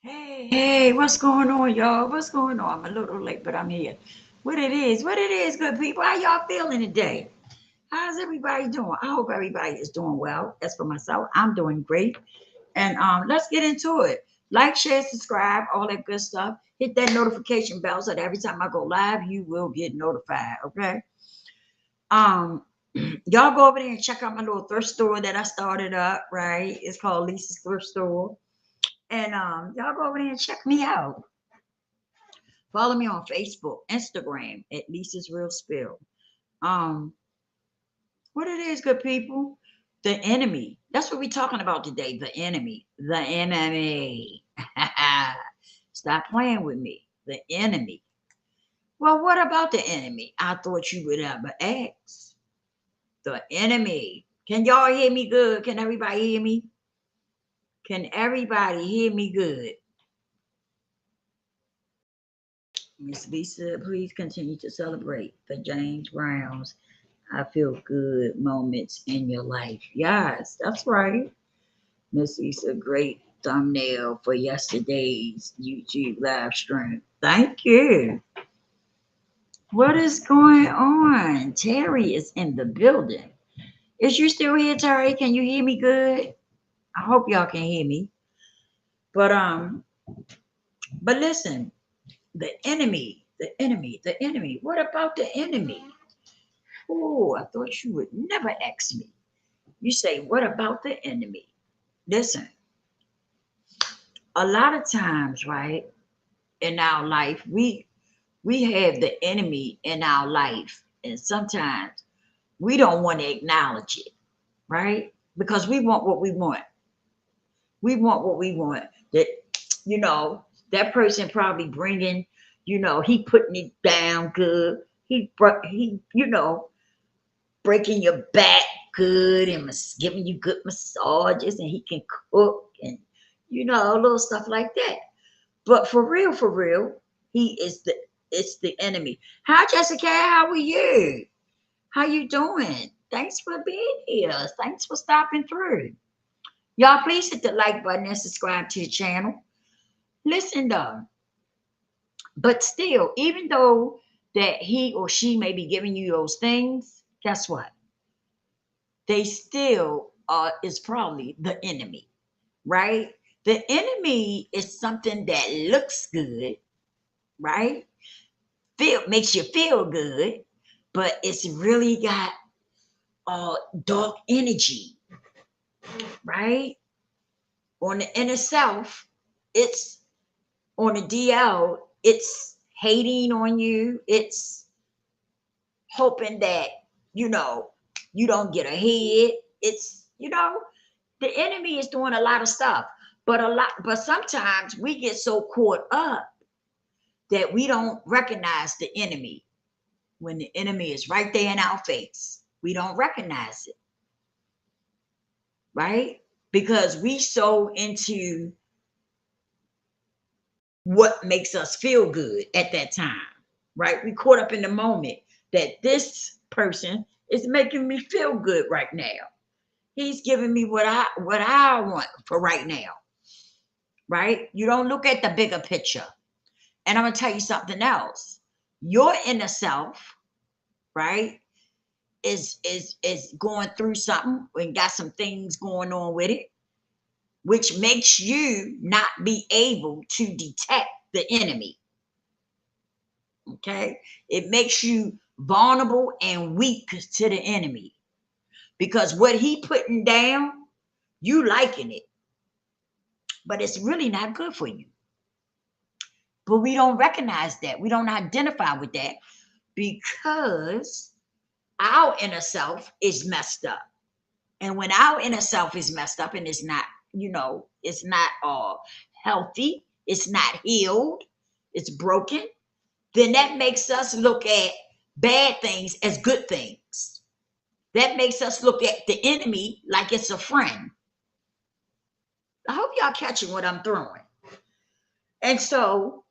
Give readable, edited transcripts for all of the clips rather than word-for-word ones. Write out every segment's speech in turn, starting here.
Hey, what's going on, y'all? What's going on? I'm a little late, but I'm here. What it is, good people. How y'all feeling today? How's everybody doing? I hope everybody is doing well. As for myself, I'm doing great. And let's get into it. Like, share, subscribe, all that good stuff. Hit that notification bell so that every time I go live, you will get notified. Okay. Um, y'all go over there and check out my little thrift store that I started up. Right, it's called Lisa's Thrift Store. And y'all go over there and check me out. Follow me on Facebook, Instagram at Lisa's Real Spill. Um, what it is, good people? The enemy. That's what we're talking about today. The enemy. The enemy. Stop playing with me. The enemy. Well, what about the enemy? I thought you would ever ask. The enemy. Can y'all hear me good? Can everybody hear me? Can everybody hear me good? Miss Lisa, please continue to celebrate the James Browns I feel good moments in your life. Yes, that's right. Miss Lisa, great thumbnail for yesterday's YouTube live stream. Thank you. What is going on? Terry is in the building. Is you still here, Terry? Can you hear me good? I hope y'all can hear me. But listen, the enemy, the enemy, the enemy. What about the enemy? Oh, I thought you would never ask me. You say, what about the enemy? Listen, a lot of times, right, in our life, we have the enemy in our life, and sometimes we don't want to acknowledge it, right? Because we want what we want. We want what we want. That you know, that person probably bringing, he putting it down good. He breaking your back good and giving you good massages, and he can cook and little stuff like that. But for real, he is the it's the enemy. Hi Jessica, how are you? How you doing? Thanks for being here. Thanks for stopping through. Y'all please hit the like button and subscribe to the channel. Listen though, but still, even though that he or she may be giving you those things, guess what? They still is probably the enemy, right? The enemy is something that looks good, right? Feel makes you feel good, but it's really got dark energy, right? On the inner self, it's on the DL, it's hating on you, it's hoping that you know you don't get ahead. It's the enemy is doing a lot of stuff, but sometimes we get so caught up that we don't recognize the enemy when the enemy is right there in our face. We don't recognize it, right? Because we so into what makes us feel good at that time, right? We caught up in the moment that this person is making me feel good right now. He's giving me what I want for right now, right? You don't look at the bigger picture. And I'm gonna tell you something else. Your inner self, right, is going through something and got some things going on with it, which makes you not be able to detect the enemy. Okay, it makes you vulnerable and weak to the enemy because what he putting down, you liking it, but it's really not good for you. But we don't recognize that. We don't identify with that because our inner self is messed up. And when our inner self is messed up and it's not, it's not healthy, it's not healed, it's broken, then that makes us look at bad things as good things. That makes us look at the enemy like it's a friend. I hope y'all catching what I'm throwing. And so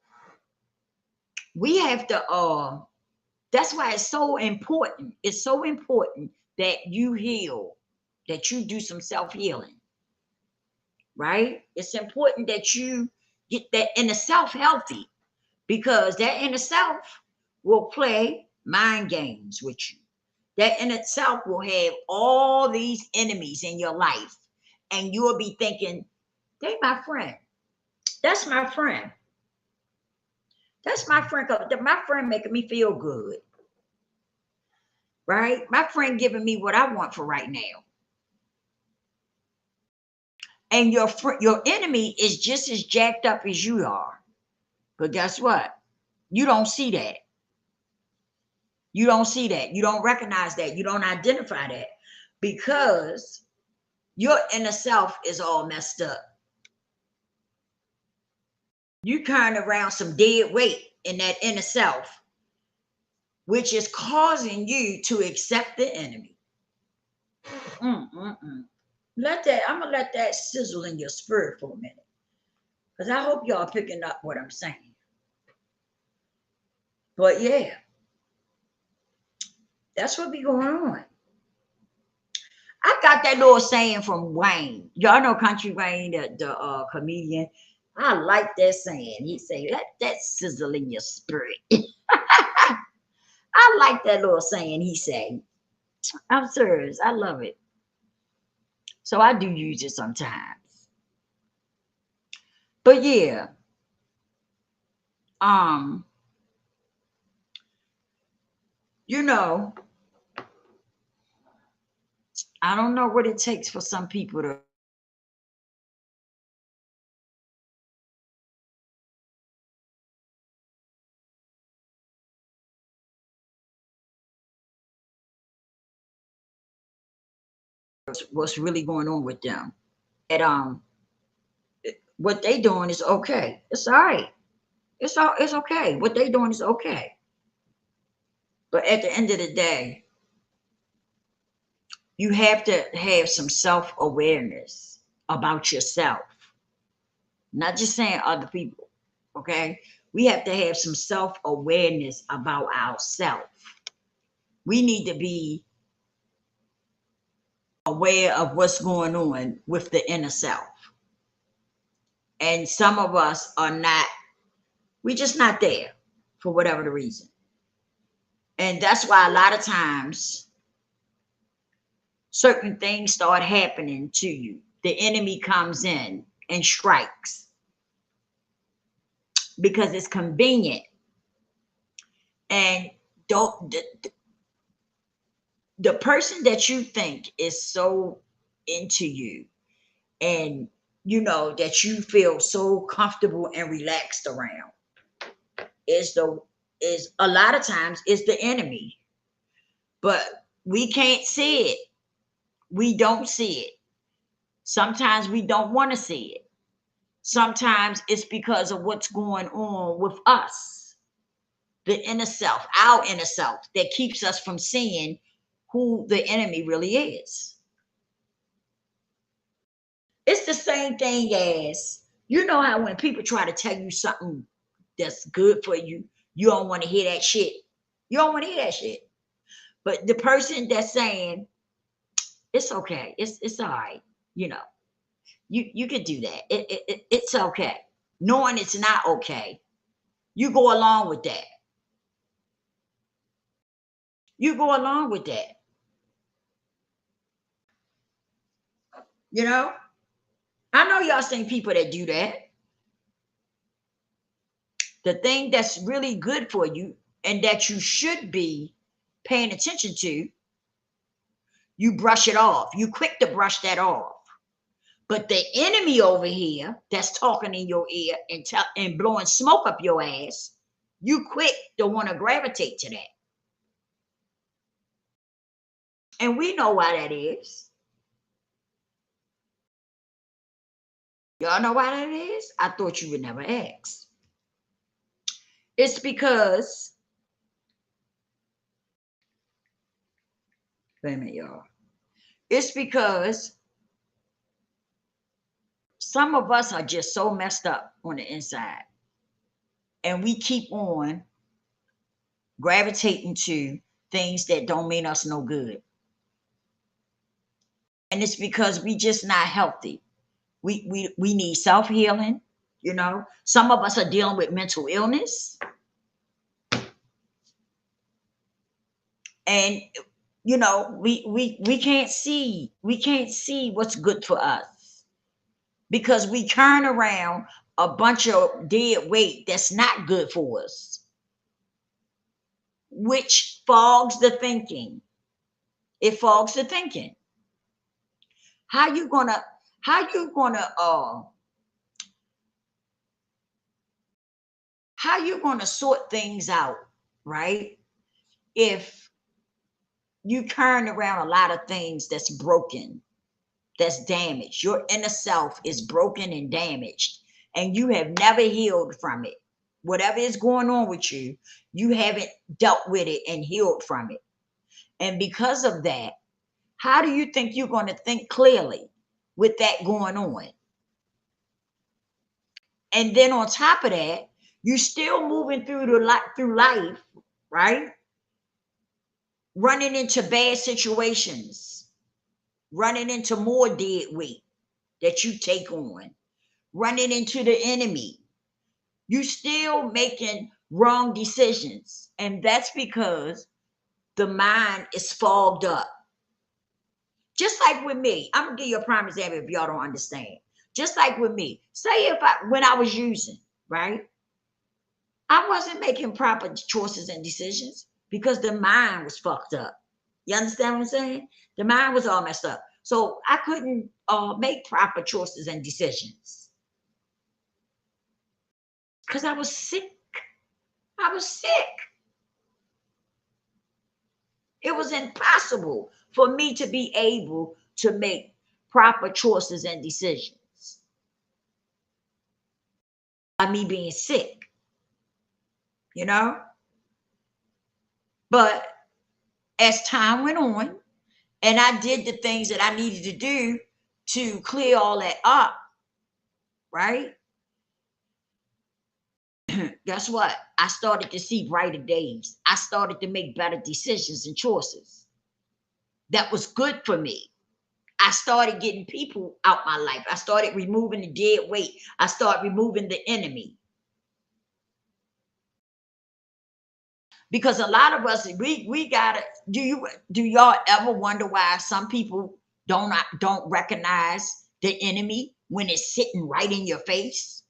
we have to that's why it's so important. It's so important that you heal, that you do some self-healing, right? It's important that you Get that inner self healthy, because that inner self will play mind games with you. That in itself will have all these enemies in your life, and you'll be thinking, they my friend. That's my friend. That's my friend. My friend making me feel good, right? My friend giving me what I want for right now. And your enemy is just as jacked up as you are. But guess what? You don't see that. You don't see that. You don't recognize that. You don't identify that, because your inner self is all messed up. You carrying around some dead weight in that inner self, which is causing you to accept the enemy. Mm-mm-mm. I'm gonna let that sizzle in your spirit for a minute, because I hope y'all picking up what I'm saying. But yeah, that's what be going on. I got that little saying from Wayne. Y'all know Country Wayne, the comedian. I like that saying. He say that sizzle in your spirit. I like that little saying he say. I'm serious. I love it. So I do use it sometimes. But yeah, um, you know, I don't know what it takes for some people to what's really going on with them. And what they doing is okay. It's all right. It's okay. What they doing is okay. But at the end of the day, you have to have some self-awareness about yourself. Not just saying other people. Okay? We have to have some self-awareness about ourselves. We need to be aware of what's going on with the inner self. And some of us are not, we're just not there for whatever the reason. And that's why a lot of times certain things start happening to you. The enemy comes in and strikes because it's convenient. And don't the person that you think is so into you, and you know that you feel so comfortable and relaxed around, is a lot of times is the enemy. But we can't see it. We don't see it. Sometimes we don't want to see it. Sometimes it's because of what's going on with us, the inner self, our inner self, that keeps us from seeing who the enemy really is. It's the same thing as, you know how when people try to tell you something that's good for you, you don't want to hear that shit. You don't want to hear that shit. But the person that's saying it's okay, it's all right, you know, you can do that. It's okay. Knowing it's not okay, you go along with that. You go along with that. You know, I know y'all seen people that do that. The thing that's really good for you and that you should be paying attention to, you brush it off. You quick to brush that off. But the enemy over here that's talking in your ear and blowing smoke up your ass, you quick to want to gravitate to that. And we know why that is. Y'all know why that is? I thought you would never ask. It's because, wait a minute, y'all. It's because some of us are just so messed up on the inside. And we keep on gravitating to things that don't mean us no good. And it's because we just not healthy. We need self-healing. You know, some of us are dealing with mental illness, and we can't see what's good for us because we turn around a bunch of dead weight that's not good for us, which fogs the thinking. It fogs the thinking. How you gonna how you gonna uh how you gonna sort things out, right? If you turn around a lot of things that's broken, that's damaged. Your inner self is broken and damaged, and you have never healed from it. Whatever is going on with you, you haven't dealt with it and healed from it. And because of that, how do you think you're going to think clearly with that going on? And then on top of that, you still moving through life, right? Running into bad situations, running into more dead weight that you take on, running into the enemy. You still making wrong decisions. And that's because the mind is fogged up. Just like with me, I'm gonna give you a prime example if y'all don't understand. Just like with me, say if when I was using, right? I wasn't making proper choices and decisions because the mind was fucked up. You understand what I'm saying? The mind was all messed up. So I couldn't make proper choices and decisions because I was sick. I was sick. It was impossible for me to be able to make proper choices and decisions by me being sick, you know? But as time went on and I did the things that I needed to do to clear all that up, right? Guess what? I started to see brighter days. I started to make better decisions and choices. That was good for me. I started getting people out my life. I started removing the dead weight. I started removing the enemy. Because a lot of us, we gotta. Do y'all ever wonder why some people don't recognize the enemy when it's sitting right in your face?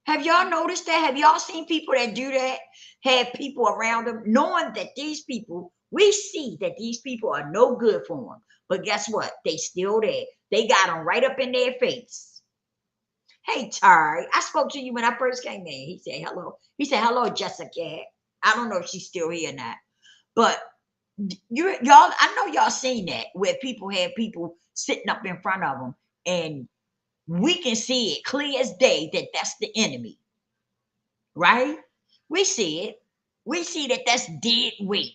Have y'all noticed that? Have y'all seen people that do that? Have people around them knowing that these people, we see that these people are no good for them. But guess what? They still there. They got them right up in their face. Hey, Tari, I spoke to you when I first came in. He said hello. He said hello, Jessica. I don't know if she's still here or not. But y'all, I know y'all seen that where people have people sitting up in front of them, and we can see it clear as day that that's the enemy, right? We see it. We see that that's dead weight.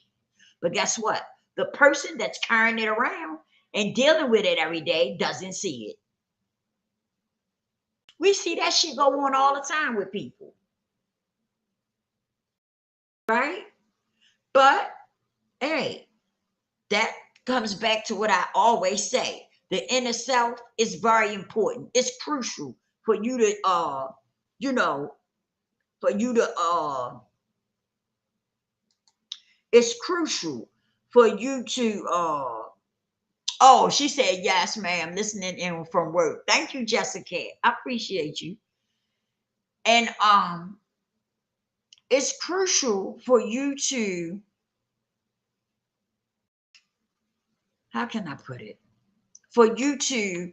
But guess what? The person that's carrying it around and dealing with it every day doesn't see it. We see that shit go on all the time with people, right? But hey, that comes back to what I always say. The inner self is very important. It's crucial for you to you know, for you to it's crucial for you to oh, she said yes, ma'am, listening in from work. Thank you, Jessica. I appreciate you. And it's crucial for you to, how can I put it? For you to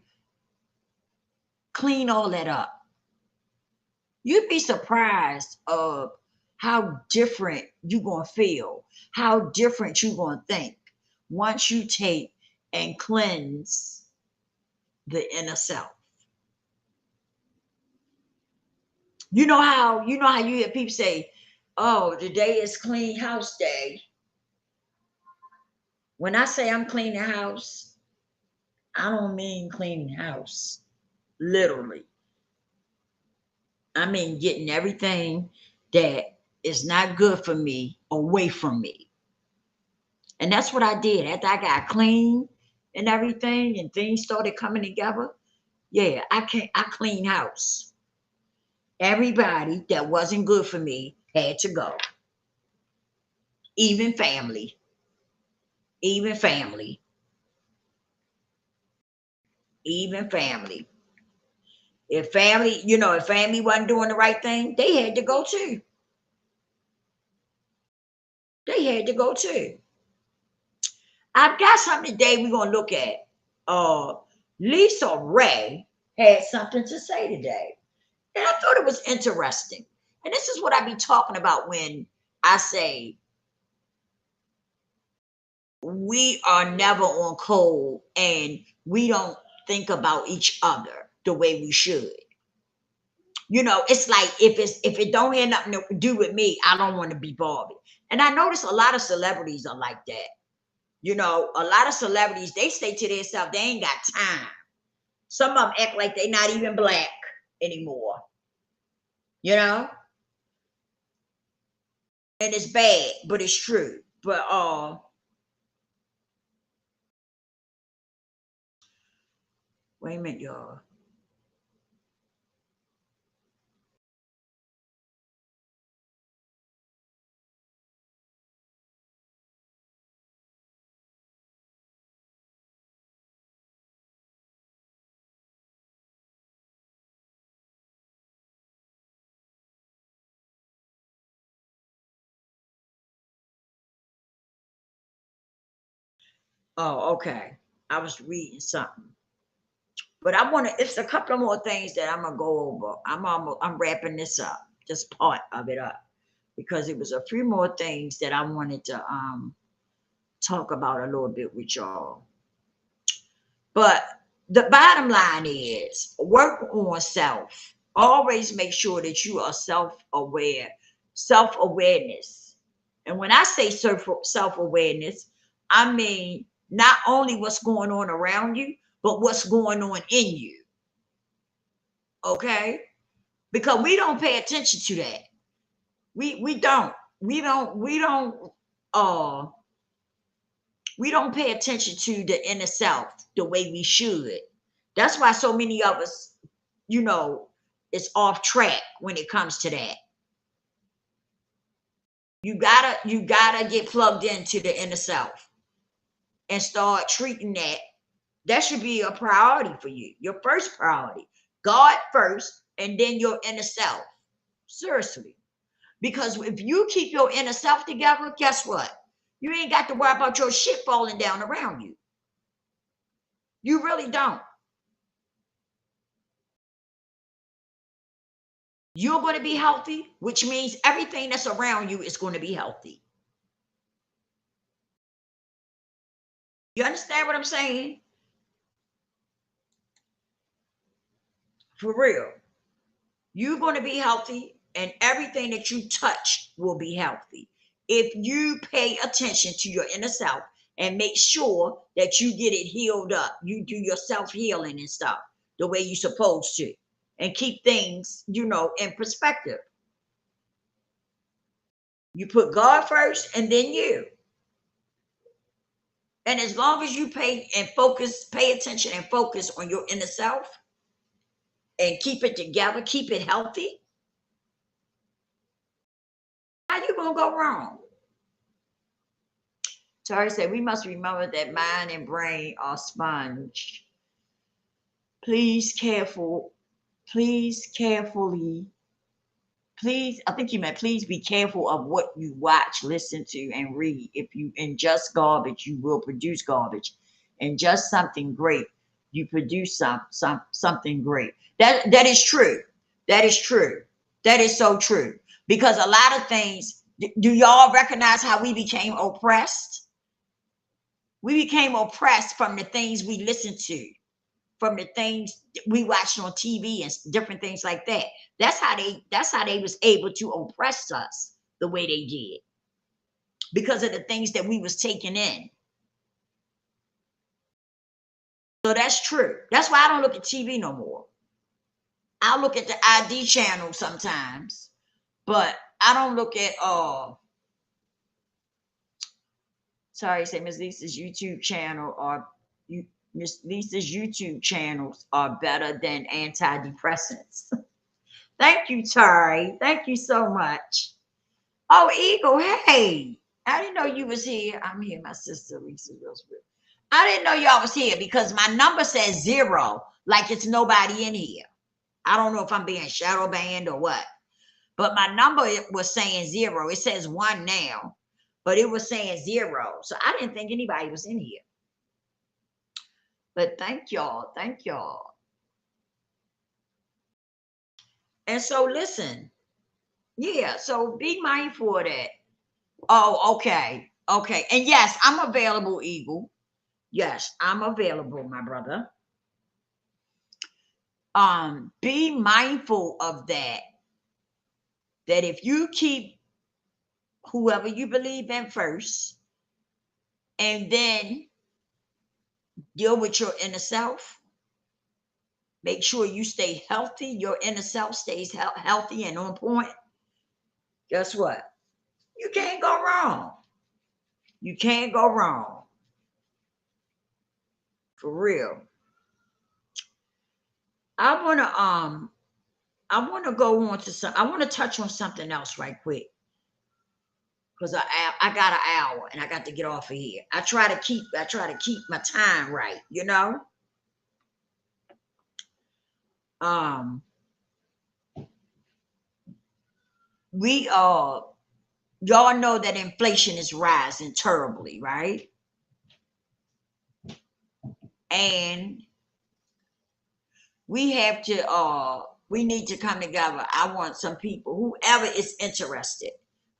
clean all that up. You'd be surprised of how different you're going to feel, how different you're going to think once you take and cleanse the inner self. You know how you hear people say, "Oh, today is clean house day." When I say I'm cleaning house, I don't mean cleaning house literally. I mean getting everything that is not good for me away from me. And that's what I did. After I got clean and everything and things started coming together, yeah, I clean house. Everybody that wasn't good for me had to go. Even family. Even family. Even family. If family, if family wasn't doing the right thing, they had to go too. They had to go too. I've got something today we're gonna look at. Lisa Ray had something to say today. And I thought it was interesting. And this is what I be talking about when I say we are never on cold and we don't think about each other the way we should. It's like if it don't have nothing to do with me, I don't want to be bothered. And I notice a lot of celebrities are like that. A lot of celebrities, they say to themselves, they ain't got time. Some of them act like they're not even black anymore. You know? And it's bad, but it's true. But wait a minute, y'all. Oh, okay. I was reading something. But I want to. It's a couple of more things that I'm gonna go over. I'm wrapping this up, this part of it up, because it was a few more things that I wanted to talk about a little bit with y'all. But the bottom line is work on self. Always make sure that you are self-aware, self-awareness. And when I say self-awareness, I mean not only what's going on around you, but what's going on in you. Okay? Because we don't pay attention to that. We don't. Uh we don't pay attention to the inner self the way we should. That's why so many of us, you know, is off track when it comes to that. You gotta get plugged into the inner self and start treating that. That should be a priority for you. Your first priority. God first, and then your inner self. Seriously. Because if you keep your inner self together, guess what? You ain't got to worry about your shit falling down around you. You really don't. You're going to be healthy, which means everything that's around you is going to be healthy. You understand what I'm saying? For real. You're going to be healthy, and everything that you touch will be healthy. If you pay attention to your inner self and make sure that you get it healed up, you do your self healing and stuff the way you're supposed to, and keep things, in perspective. You put God first and then you. And as long as you pay attention and focus on your inner self and keep it together, keep it healthy, how you gonna go wrong? Terry said we must remember that mind and brain are sponge. Please careful, please carefully, please. I think you meant please be careful of what you watch, listen to, and read. If you ingest garbage, you will produce garbage. Ingest something great, you produce something great. That is true. That is true. That is so true. Because a lot of things. Do y'all recognize how we became oppressed? We became oppressed from the things we listened to, from the things we watched on TV and different things like that. That's how they was able to oppress us the way they did, because of the things that we was taking in. So that's true. That's why I don't look at TV no more. I'll look at the ID channel sometimes, but I don't look at sorry, say Miss Lisa's YouTube channel or you Miss Lisa's YouTube channels are better than antidepressants. Thank you, Tari. Thank you so much. Oh, Eagle, hey. I didn't know you was here. I'm here, my sister Lisa Wilson. I didn't know y'all was here because my number says 0, like it's nobody in here. I don't know if I'm being shadow banned or what, but my number was saying 0. It says 1 now, but it was saying 0. So I didn't think anybody was in here. But thank y'all. Thank y'all. And so listen, yeah, so be mindful of that. Oh, okay. Okay. And yes, I'm available, Eagle. Yes, I'm available, my brother. Be mindful of that. That if you keep whoever you believe in first, and then deal with your inner self, make sure you stay healthy, your inner self stays healthy and on point. Guess what? You can't go wrong. You can't go wrong. For real. I wanna go on to some. I want to touch on something else right quick because I got an hour and I got to get off of here. I try to keep my time right. Um, we y'all know that inflation is rising terribly, right? And we have to we need to come together. I want some people, whoever is interested,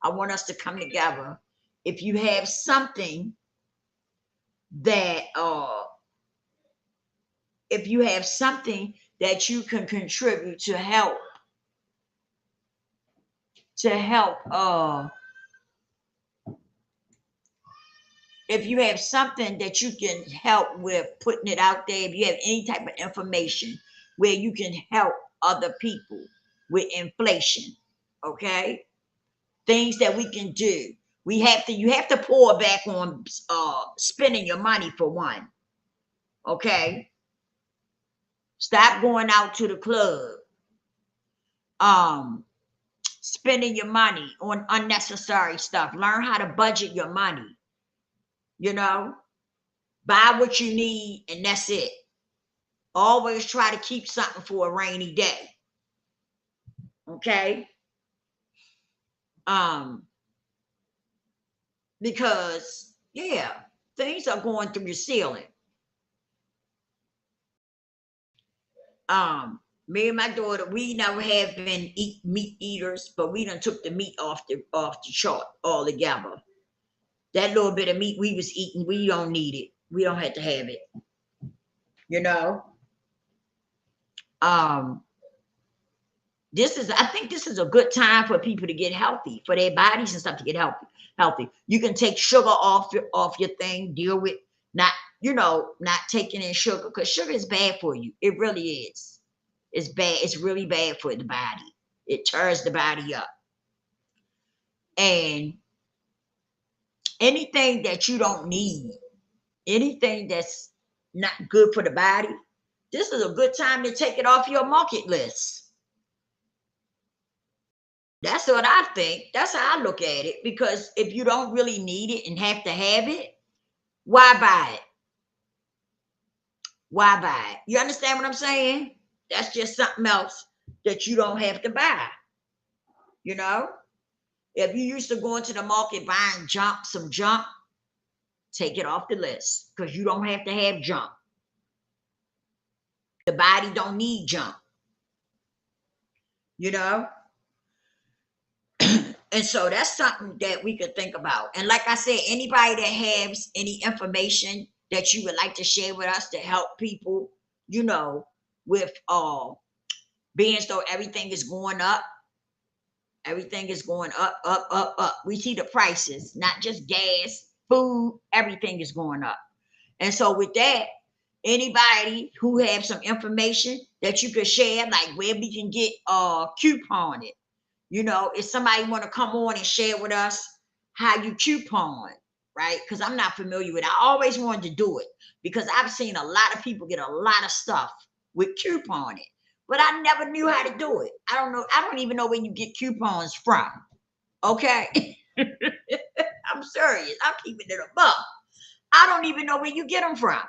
I want us to come together. If you have something that if you have something that you can contribute to help to help if you have something that you can help with putting it out there, if you have any type of information where you can help other people with inflation, okay, things that we can do, you have to pour back on spending your money. For one, okay, stop going out to the club, um spending your money on unnecessary stuff. Learn how to budget your money. You know, buy what you need and that's it. Always try to keep something for a rainy day. Okay? Um, because yeah, things are going through the ceiling. Me and my daughter, we never have been meat eaters, but we done took the meat off the chart altogether. That little bit of meat we was eating, we don't need it. We don't have to have it. You know? Um, I think this is a good time for people to get healthy, for their bodies and stuff to get healthy. You can take sugar off your thing, deal with not, not taking in sugar, because sugar is bad for you. It really is. It's bad. It's really bad for the body. It tears the body up. And anything that you don't need, anything that's not good for the body, this is a good time to take it off your market list. That's what I think. That's how I look at it. Because if you don't really need it and have to have it, why buy it? Why buy it? You understand what I'm saying? That's just something else that you don't have to buy. You know? If you used to go into the market buying some junk, take it off the list because you don't have to have junk. The body don't need junk. You know? And so that's something that we could think about. And like I said, anybody that has any information that you would like to share with us to help people, with being as though everything is going up. Everything is going up, up, up, up. We see the prices, not just gas, food, everything is going up. And so with that, anybody who have some information that you could share, like where we can get coupon it. If somebody want to come on and share with us how you coupon, right? Because I'm not familiar with it. I always wanted to do it because I've seen a lot of people get a lot of stuff with couponing. but I never knew how to do it. I don't know. I don't even know where you get coupons from. Okay. I'm serious. I'm keeping it above. I don't even know where you get them from.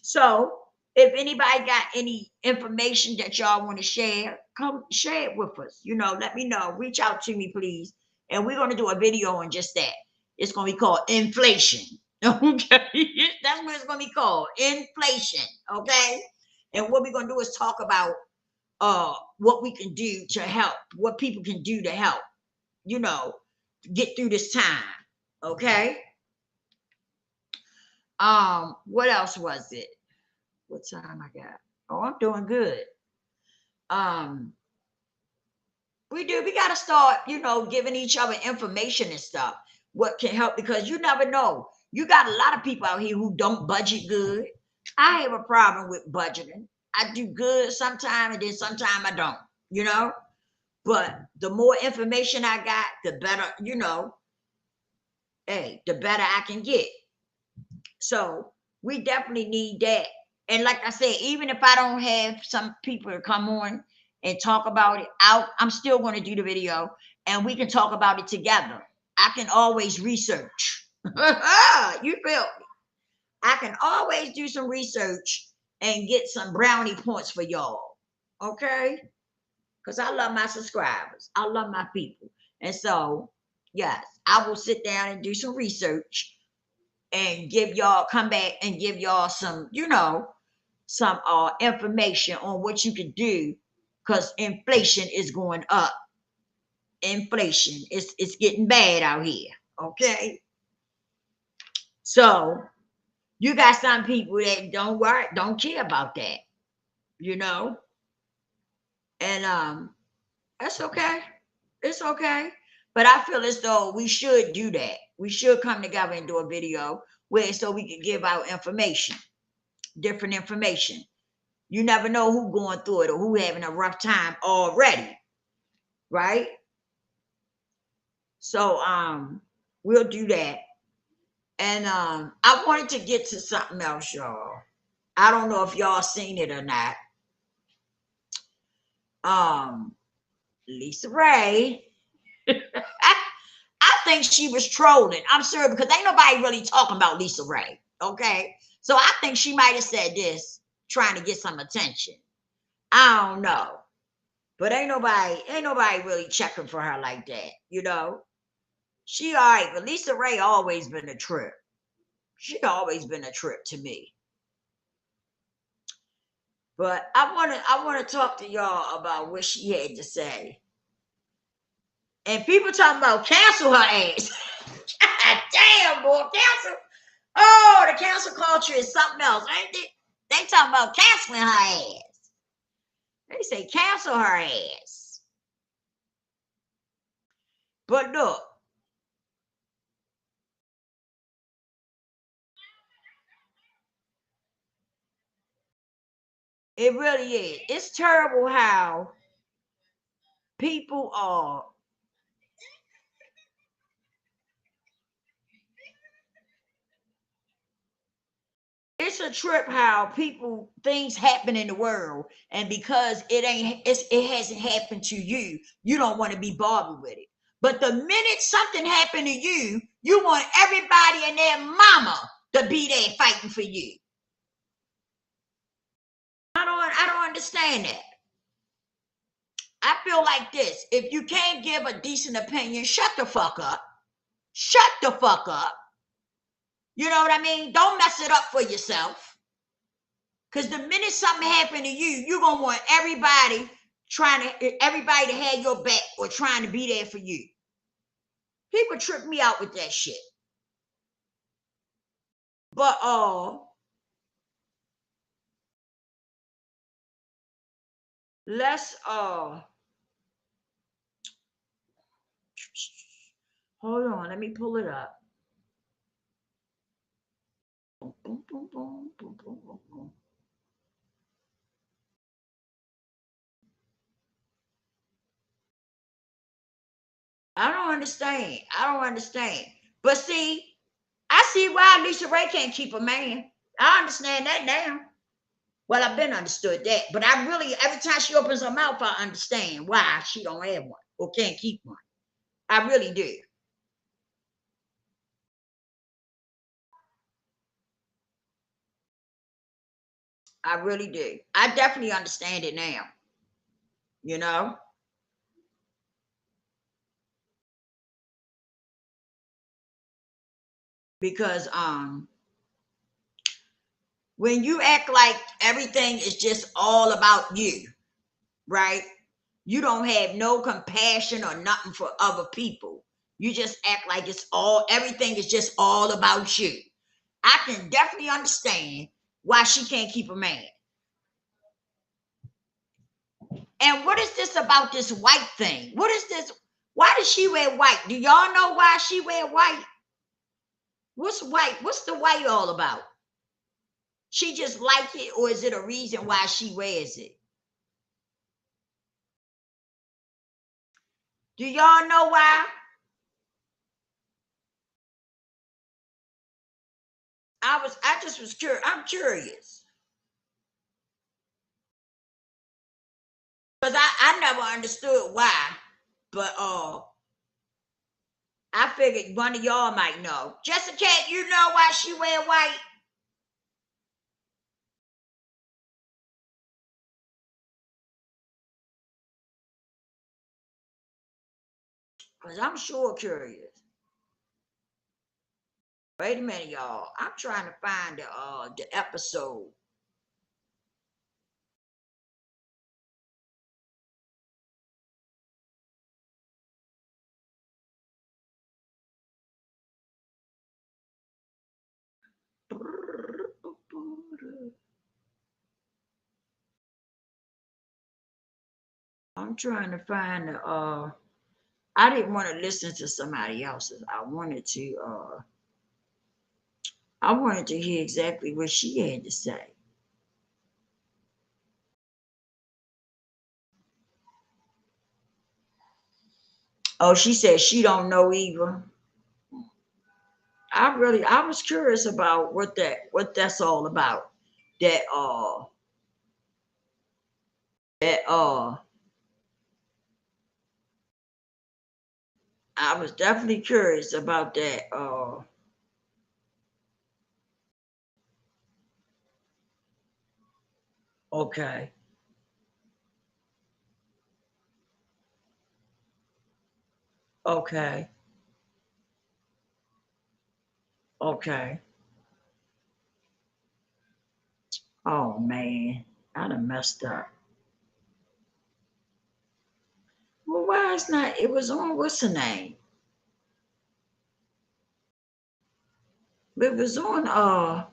So if anybody got any information that y'all want to share, come share it with us. Let me know. Reach out to me, please. And we're going to do a video on just that. It's going to be called inflation. Okay. That's what it's going to be called. Inflation. Okay. And what we're going to do is talk about what we can do to help, what people can do to help, get through this time. Okay. What else was it? What time I got? Oh, I'm doing good. Um, we gotta start, giving each other information and stuff. What can help, because you never know. You got a lot of people out here who don't budget good. I have a problem with budgeting. I do good sometime and then sometime I don't, But the more information I got, the better, the better I can get. So we definitely need that. And like I said, even if I don't have some people to come on and talk about it, I'm still going to do the video and we can talk about it together. I can always research. You feel me? I can always do some research and get some brownie points for y'all. Okay? Because I love my subscribers. I love my people. And so, yes, I will sit down and do some research and come back and give y'all some, some information on what you can do, because inflation is going up. Inflation it's getting bad out here. Okay. So you got some people that don't care about that, and that's okay. It's okay. But I feel as though we should do that. We should come together and do a video so we can give out information, different information. You never know who going through it or who having a rough time already, right? So we'll do that. And I wanted to get to something else, y'all. I don't know if y'all seen it or not. Lisa Ray. I think she was trolling. I'm sure, because ain't nobody really talking about Lisa Ray. Okay. So I think she might have said this trying to get some attention. I don't know. But ain't nobody really checking for her like that, She all right, but Lisa Ray always been a trip. She always been a trip to me. But I wanna talk to y'all about what she had to say. And people talking about cancel her ass. God damn, boy, cancel. Oh, the cancel culture is something else, ain't it? They talking about canceling her ass. They say cancel her ass. But look, it really is. It's terrible how people are. It's a trip how things happen in the world, and because it hasn't happened to you, you don't want to be bothered with it. But the minute something happened to you, you want everybody and their mama to be there fighting for you. I don't understand that. I feel like this: if you can't give a decent opinion, shut the fuck up. Shut the fuck up. You know what I mean? Don't mess it up for yourself. Because the minute something happened to you, you're gonna want everybody to have your back or trying to be there for you. People trip me out with that shit. But let's hold on, let me pull it up. Boom, boom, boom, boom, boom, boom, boom, boom. I don't understand. I don't understand. But I see why Lisa Ray can't keep a man. I understand that now. Well, I've been understood that, but I really, every time she opens her mouth, I understand why she don't have one or can't keep one. I really do. I really do. I definitely understand it now, you know, because when you act like everything is just all about you, right? You don't have no compassion or nothing for other people. You just act like it's all, everything is just all about you. I can definitely understand why she can't keep a man. And what is this about this white thing? What is this? Why does she wear white? Do y'all know why she wear white? What's white? What's the white all about? She just like it, or is it a reason why she wears it? Do y'all know why? I just was curious. I'm curious. Because I never understood why. But I figured one of y'all might know. Jessica, you know why she wear white? Because I'm sure curious. Wait a minute, y'all. I'm trying to find the episode. I'm trying to find the I didn't want to listen to somebody else's. I wanted to hear exactly what she had to say. Oh, she said she don't know either. I was curious about what that's all about. That that I was definitely curious about that. Okay. Okay. Okay. Oh man, I done messed up. Well, why is not? It was on. What's the name? It was on.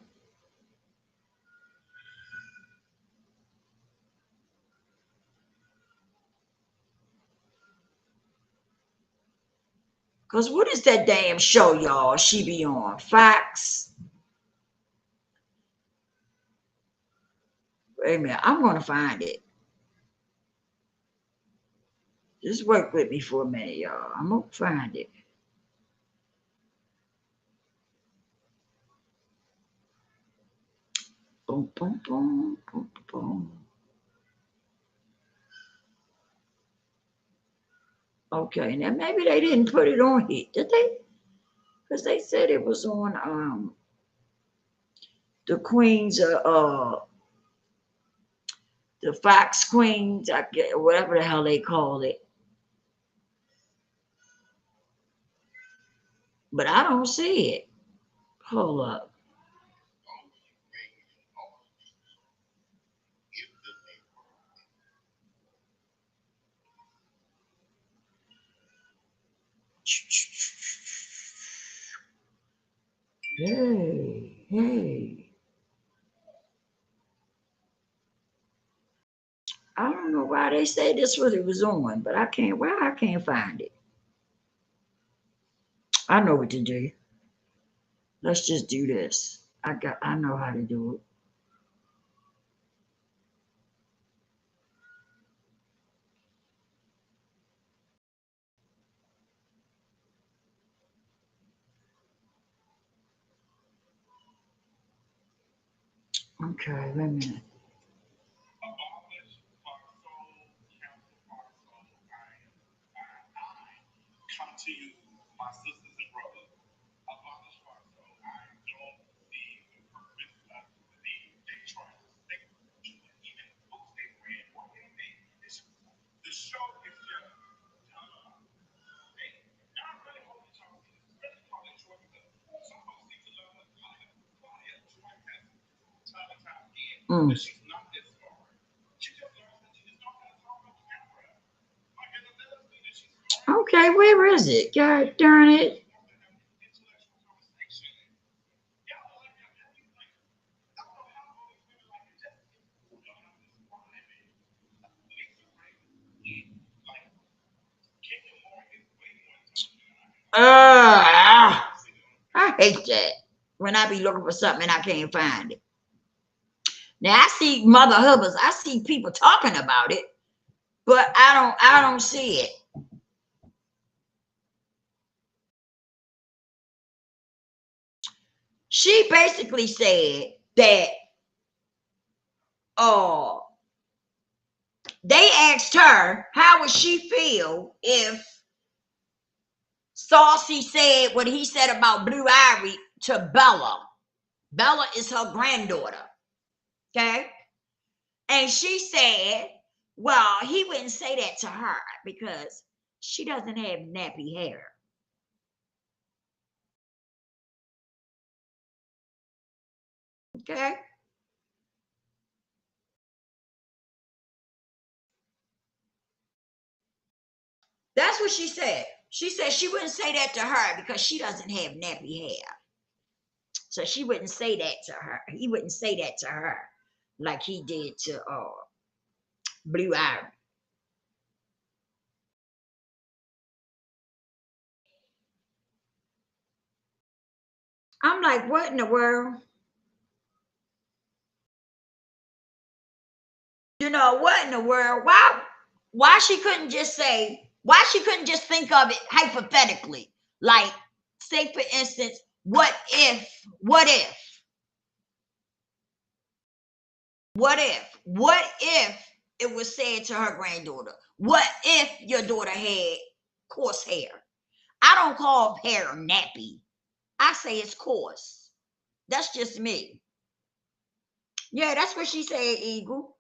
Cause what is that damn show, y'all? She be on Fox. Wait a minute. I'm gonna find it. Just work with me for a minute, y'all. I'm gonna find it. Boom, boom, boom, boom, boom. Okay, now maybe they didn't put it on here, did they? Because they said it was on the Queens the Fox Queens, I get whatever the hell they call it. But I don't see it. Hold up. Hey, hey. I don't know why they say this what it was on, but I can't find it. I know what to do. Let's just do this. I know how to do it. Okay, wait a minute. Mm. Okay, where is it? God darn it. I hate that when I be looking for something and I can't find it. Now I see Mother Hubbard's, I see people talking about it, but I don't see it. She basically said that they asked her how would she feel if Saucy said what he said about Blue Ivy to Bella. Bella is her granddaughter. Okay. And she said, well, he wouldn't say that to her because she doesn't have nappy hair. Okay. That's what she said. She said she wouldn't say that to her because she doesn't have nappy hair. So she wouldn't say that to her. He wouldn't say that to her like he did to Blue Ivy. I'm like, what in the world? You know, what in the world? Why she couldn't just say, why she couldn't just think of it hypothetically? Like, say for instance, what if it was said to her granddaughter? What if your daughter had coarse hair? I don't call hair nappy. I say it's coarse. That's just me. Yeah, that's what she said, Eagle.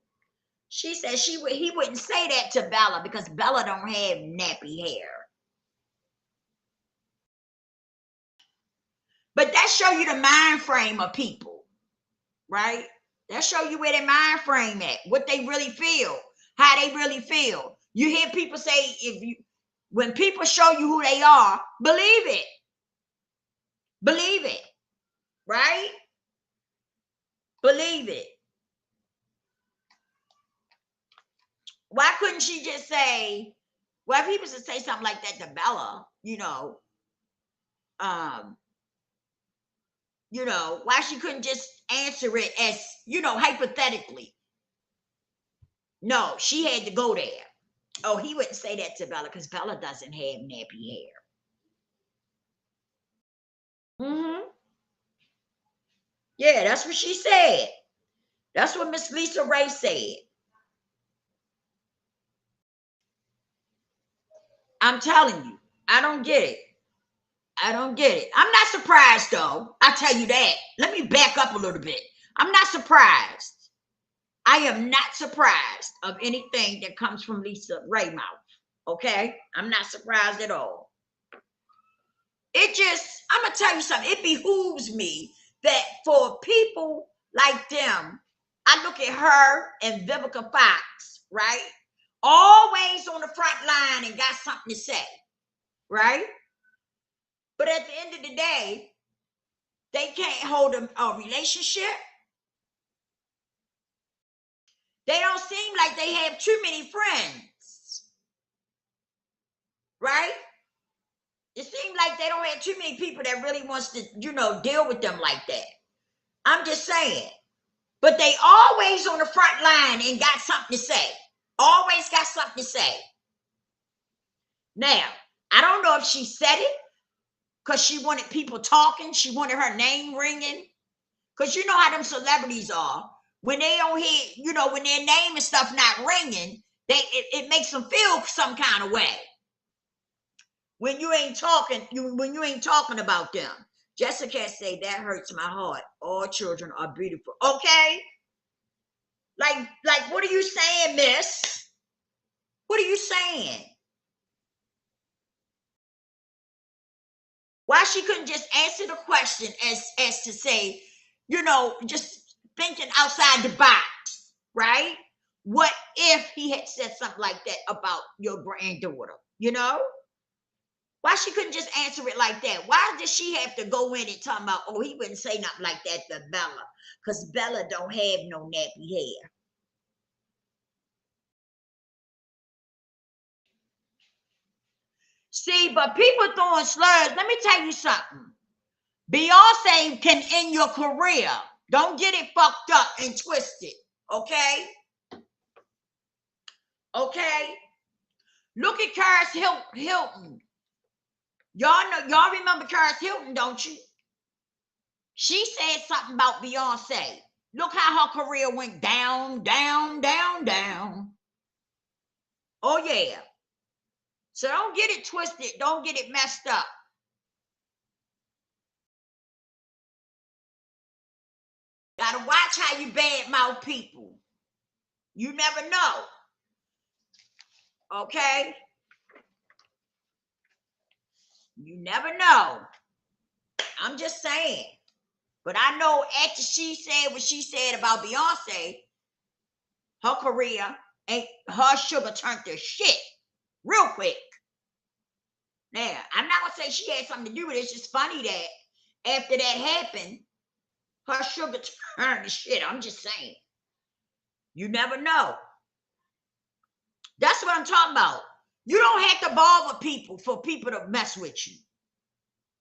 She said he wouldn't say that to Bella because Bella don't have nappy hair. But that show you the mind frame of people, right? That show you where their mind frame at, what they really feel, how they really feel. You hear people say, when people show you who they are, believe it. Believe it, right? Believe it. Why couldn't she just say, well, people should say something like that to Bella, why she couldn't just answer it as, hypothetically. No, she had to go there. Oh, he wouldn't say that to Bella because Bella doesn't have nappy hair. Mm-hmm. Yeah, that's what she said. That's what Miss Lisa Ray said. I'm telling you, I don't get it. I don't get it. I'm not surprised though. I tell you that. Let me back up a little bit. I'm not surprised. I am not surprised of anything that comes from Lisa Ray mouth. Okay? I'm not surprised at all. I'm going to tell you something. It behooves me that for people like them, I look at her and Vivica Fox, right? Always on the front line and got something to say, right? But at the end of the day, they can't hold a relationship. They don't seem like they have too many friends, right? It seems like they don't have too many people that really wants to, deal with them like that. I'm just saying. But they always on the front line and got something to say. Always got something to say. Now, I don't know if she said it because she wanted people talking. She wanted her name ringing. Because you know how them celebrities are. When they don't hear, when their name and stuff not ringing, it makes them feel some kind of way. when you ain't talking, when you ain't talking about them. Jessica say that hurts my heart. All children are beautiful. Okay. Like, what are you saying, miss? What are you saying? Why she couldn't just answer the question as to say, just thinking outside the box, right? What if he had said something like that about your granddaughter? Why she couldn't just answer it like that? Why did she have to go in and talk about, oh, he wouldn't say nothing like that to Bella? Because Bella don't have no nappy hair. See, but people throwing slurs. Let me tell you something. Beyonce can end your career. Don't get it fucked up and twisted. Okay? Okay? Look at Paris Hilton. Y'all remember Paris Hilton, don't you? She said something about Beyonce. Look how her career went down, down, down, down. Oh, yeah. So don't get it twisted. Don't get it messed up. Gotta watch how you badmouth people. You never know. Okay? You never know. I'm just saying. But I know after she said what she said about Beyonce, her career ain't her sugar turned to shit real quick. Now, I'm not gonna say she had something to do with it. It's just funny that after that happened, her sugar turned to shit. I'm just saying. You never know. That's what I'm talking about. You don't have to bother people for people to mess with you.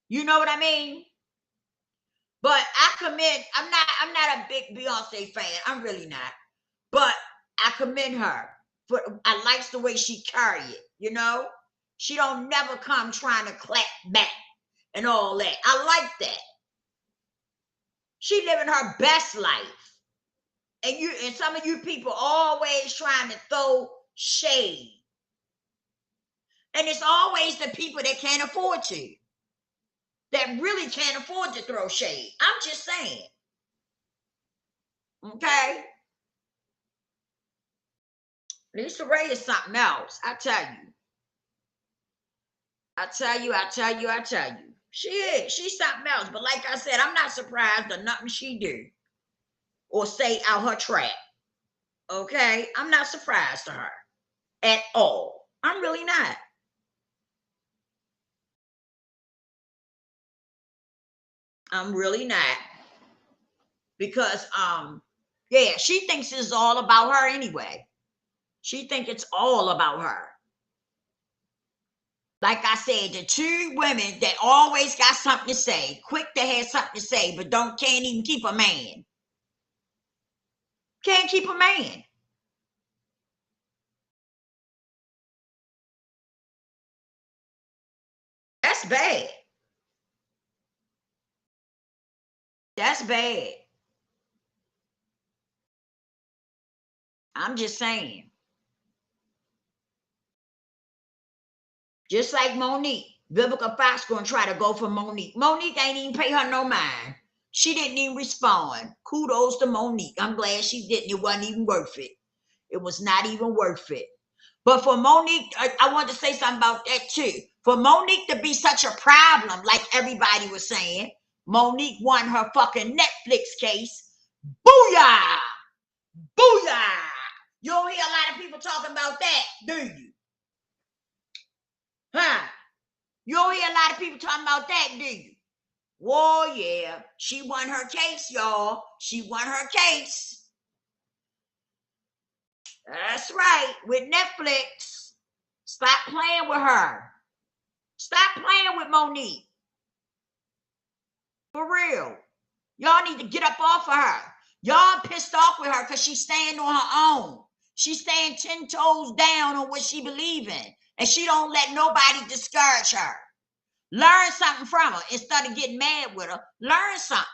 You know what I mean? But I'm not a big Beyonce fan. I'm really not. But I commend her for I likes the way she carry it, She don't never come trying to clap back and all that. I like that. She living her best life. And some of you people always trying to throw shade. And it's always the people that can't afford to. That really can't afford to throw shade. I'm just saying. Okay? Lisa Ray is something else. I tell you. I tell you. She is. She's something else. But like I said, I'm not surprised at nothing she do or say out her trap. Okay? I'm not surprised to her at all. I'm really not. I'm really not. Because yeah, she thinks it's all about her anyway. She think it's all about her. Like I said, the two women that always got something to say, quick to have something to say, but can't even keep a man. Can't keep a man. That's bad. That's bad. I'm just saying. Just like Monique. Vivica Fox gonna try to go for Monique. Monique ain't even pay her no mind. She didn't even respond. Kudos to Monique. I'm glad she didn't. It wasn't even worth it. It was not even worth it. But for Monique, I want to say something about that too. For Monique to be such a problem, like everybody was saying, Monique won her fucking Netflix case. Booyah! Booyah! You don't hear a lot of people talking about that, do you? Huh? You don't hear a lot of people talking about that, do you? Oh, yeah. She won her case, y'all. She won her case. That's right. With Netflix. Stop playing with her. Stop playing with Monique. For real. Y'all need to get up off of her. Y'all pissed off with her because she's staying on her own. She's staying 10 toes down on what she believes in. And she don't let nobody discourage her. Learn something from her instead of getting mad with her. Learn something.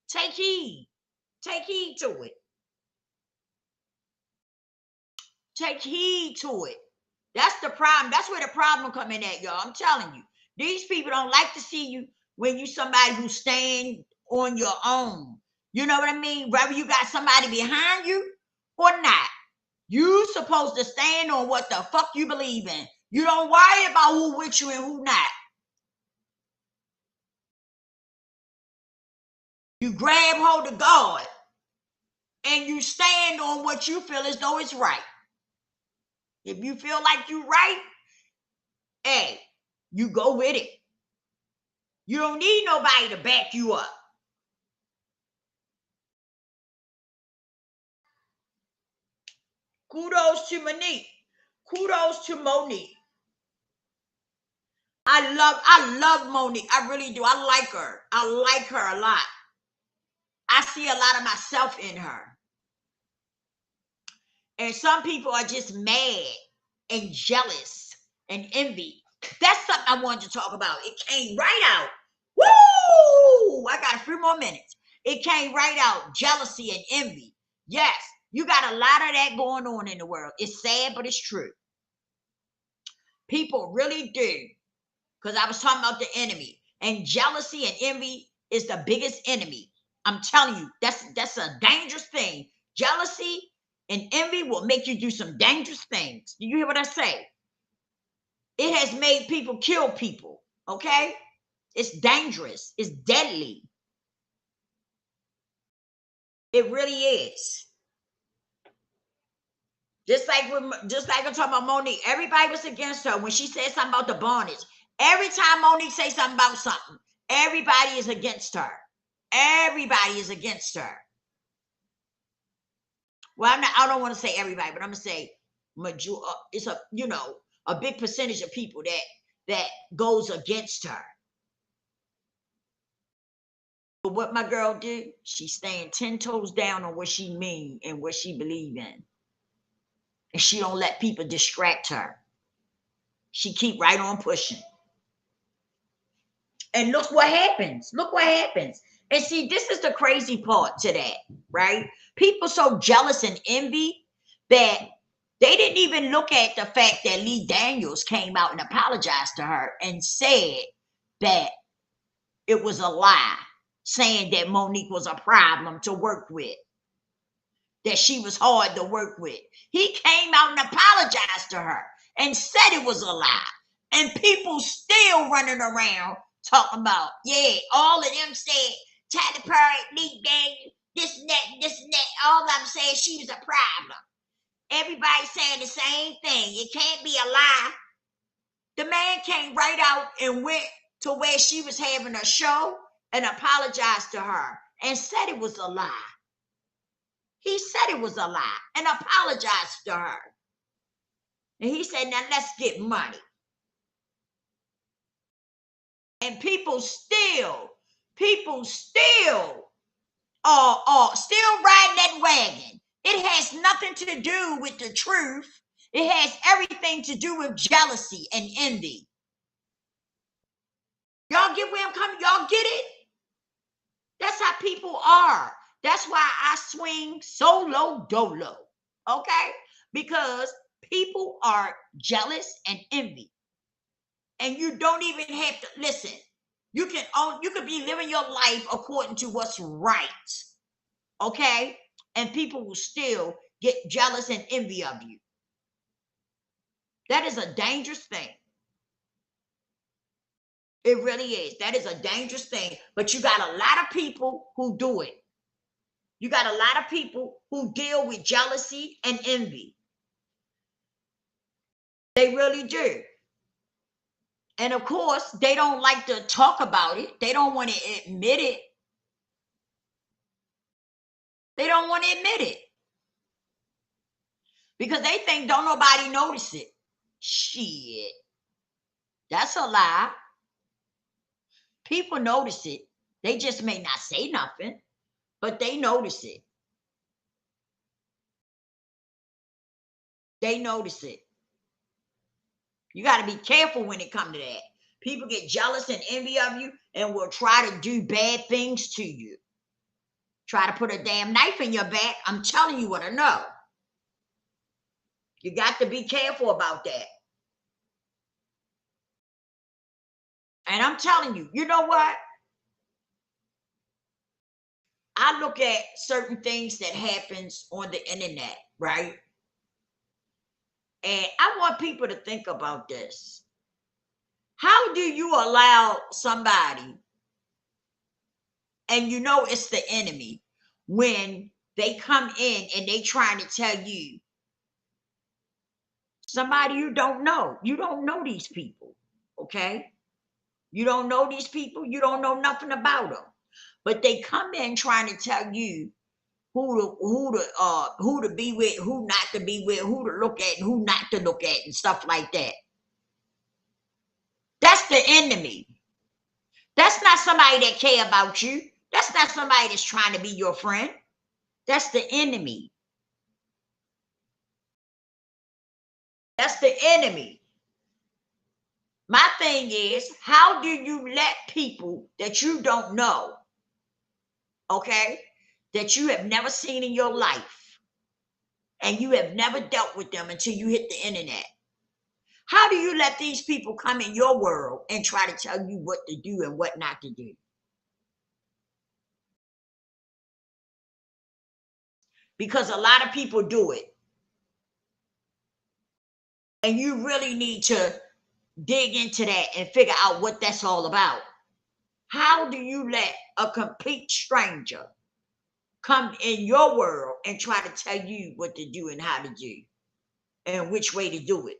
Take heed. Take heed to it. Take heed to it. That's the problem. That's where the problem come in at, y'all. I'm telling you. These people don't like to see you when you somebody who's staying on your own. You know what I mean? Whether you got somebody behind you or not. You supposed to stand on what the fuck you believe in. You don't worry about who with you and who not. You grab hold of God and you stand on what you feel as though it's right. If you feel like you right, hey, you go with it. You don't need nobody to back you up. Kudos to Monique. Kudos to Monique. I love Monique. I really do. I like her. I like her a lot. I see a lot of myself in her. And some people are just mad and jealous and envy. That's something I wanted to talk about. It came right out. Woo! I got a few more minutes. It came right out. Jealousy and envy. Yes, you got a lot of that going on in the world. It's sad, but it's true. People really do. Because I was talking about the enemy. And jealousy and envy is the biggest enemy. I'm telling you, that's a dangerous thing. Jealousy and envy will make you do some dangerous things. Do you hear what I say? It has made people kill people. Okay? It's dangerous. It's deadly. It really is. Just like I'm talking about Monique, everybody was against her when she said something about the bonnets. Every time Monique says something about something, everybody is against her. Everybody is against her. Well, I don't want to say everybody, but I'm gonna say it's a big percentage of people that goes against her. But what my girl did, she's staying 10 toes down on what she mean and what she believe in. And she don't let people distract her. She keep right on pushing. And look what happens. Look what happens. And see, this is the crazy part to that, right? People so jealous and envy that they didn't even look at the fact that Lee Daniels came out and apologized to her and said that it was a lie, saying that Monique was a problem to work with, that she was hard to work with. He came out and apologized to her and said it was a lie. And people still running around talking about, yeah, all of them said Tyler Perry, Lee Daniels, this and that. All of them saying she was a problem. Everybody saying the same thing. It can't be a lie. The man came right out and went to where she was having a show and apologized to her and said it was a lie. He said it was a lie and apologized to her. And he said, now let's get money. And people still are still riding that wagon. It has nothing to do with the truth. It has everything to do with jealousy and envy. Y'all get where I'm coming? Y'all get it? That's how people are. That's why I swing solo dolo. Okay? Because people are jealous and envy. And you don't even have to listen. You could be living your life according to what's right. Okay? And people will still get jealous and envy of you. That is a dangerous thing. It really is. That is a dangerous thing. But you got a lot of people who do it. You got a lot of people who deal with jealousy and envy. They really do. And of course, they don't like to talk about it. They don't want to admit it. They don't want to admit it. Because they think don't nobody notice it. Shit. That's a lie. People notice it. They just may not say nothing, but they notice it. They notice it. You got to be careful when it comes to that. People get jealous and envy of you and will try to do bad things to you. Try to put a damn knife in your back. I'm telling you what I know. You got to be careful about that. And I'm telling you, you know what? I look at certain things that happens on the internet, right? And I want people to think about this. How do you allow somebody, and you know it's the enemy, when they come in and they trying to tell you somebody you don't know these people, okay? You don't know these people, you don't know nothing about them, but they come in trying to tell you who to be with, who not to be with, who to look at and who not to look at and stuff like that. That's the enemy. That's not somebody that care about you. That's not somebody that's trying to be your friend. That's the enemy. That's the enemy. My thing is, how do you let people that you don't know, okay, that you have never seen in your life, and you have never dealt with them until you hit the internet? How do you let these people come in your world and try to tell you what to do and what not to do? Because a lot of people do it. And you really need to dig into that and figure out what that's all about. How do you let a complete stranger come in your world and try to tell you what to do and how to do and which way to do it?